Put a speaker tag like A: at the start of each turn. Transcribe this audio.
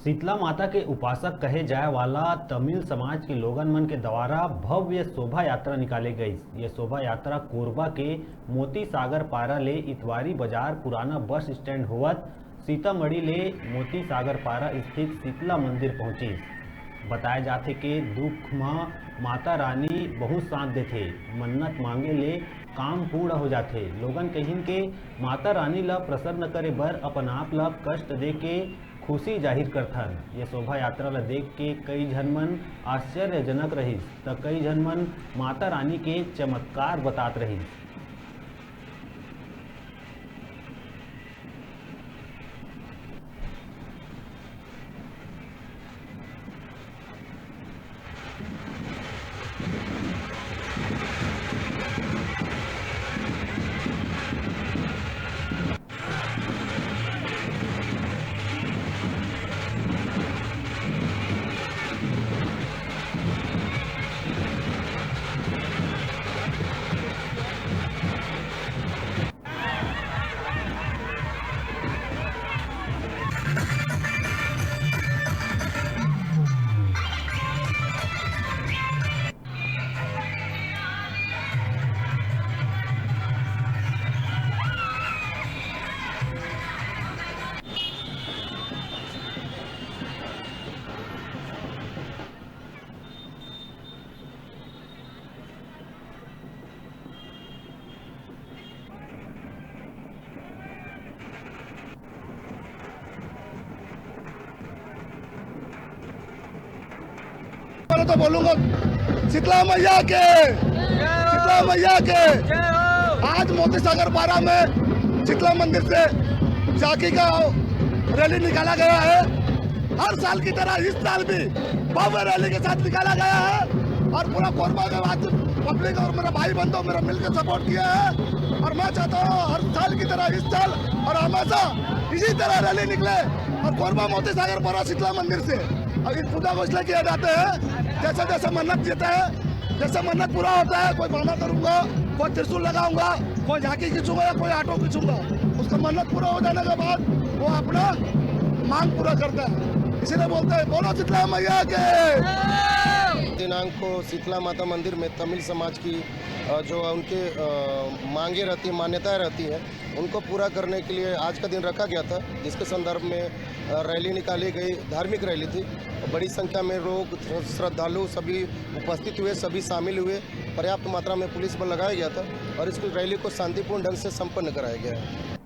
A: शीतला माता के उपासक कहे जाए वाला तमिल समाज के लोगन मन के द्वारा भव्य शोभा यात्रा निकाले गई। ये शोभा यात्रा कोरबा के मोती सागर पारा ले इतवारी बाजार पुराना बस स्टैंड होवत सीतामढ़ी ले मोती सागर पारा स्थित शीतला मंदिर पहुंची। बताए जाते कि दुख में माता रानी बहुत साथ देथे, मन्नत मांगे ले काम पूर्ण हो जाते। लोगन कहिन के माता रानी ला प्रसन्न करे बर अपन आप ला कष्ट दे के खुशी जाहिर करथन। ये शोभा यात्रा ला देख के कई झन मन आश्चर्यजनक रहिस त कई झन मन माता रानी के चमत्कार बतात रहिस।
B: तो बोलूंगा शीतला मैया के आज मोती सागर पारा में शीतला मंदिर से झांकी का रैली निकाला गया है। हर साल की तरह इस साल भी भव्य रैली के साथ निकाला गया है और पूरा कोरबा के बाद पब्लिक और मेरा भाई बंधु मेरा मिलकर सपोर्ट किया है। और मैं चाहता हूँ हर साल की तरह इस साल और हमेशा इसी तरह रैली निकले और कोरबा मोती सागर पारा शीतला मंदिर से और इस पूजा को इसलिए किया जाते हैं जैसे जैसे मन्नत देता है, जैसे मन्नत पूरा होता है, कोई बहाना करूंगा, कोई त्रिशूल लगाऊंगा, कोई झांकी खींचूंगा या कोई ऑटो खींचूंगा, उसका मन्नत पूरा हो जाने के बाद वो अपना मांग पूरा करता है। इसीलिए बोलते हैं बोलो शीतला मैया के।
C: दिनांक को शीतला माता मंदिर में तमिल समाज की जो उनके मांगे रहती है, मान्यताएं रहती है, उनको पूरा करने के लिए आज का दिन रखा गया था, जिसके संदर्भ में रैली निकाली गई। धार्मिक रैली थी, बड़ी संख्या में लोग श्रद्धालु सभी उपस्थित हुए, सभी शामिल हुए। पर्याप्त मात्रा में पुलिस बल लगाया गया था और इस रैली को शांतिपूर्ण ढंग से संपन्न कराया गया है।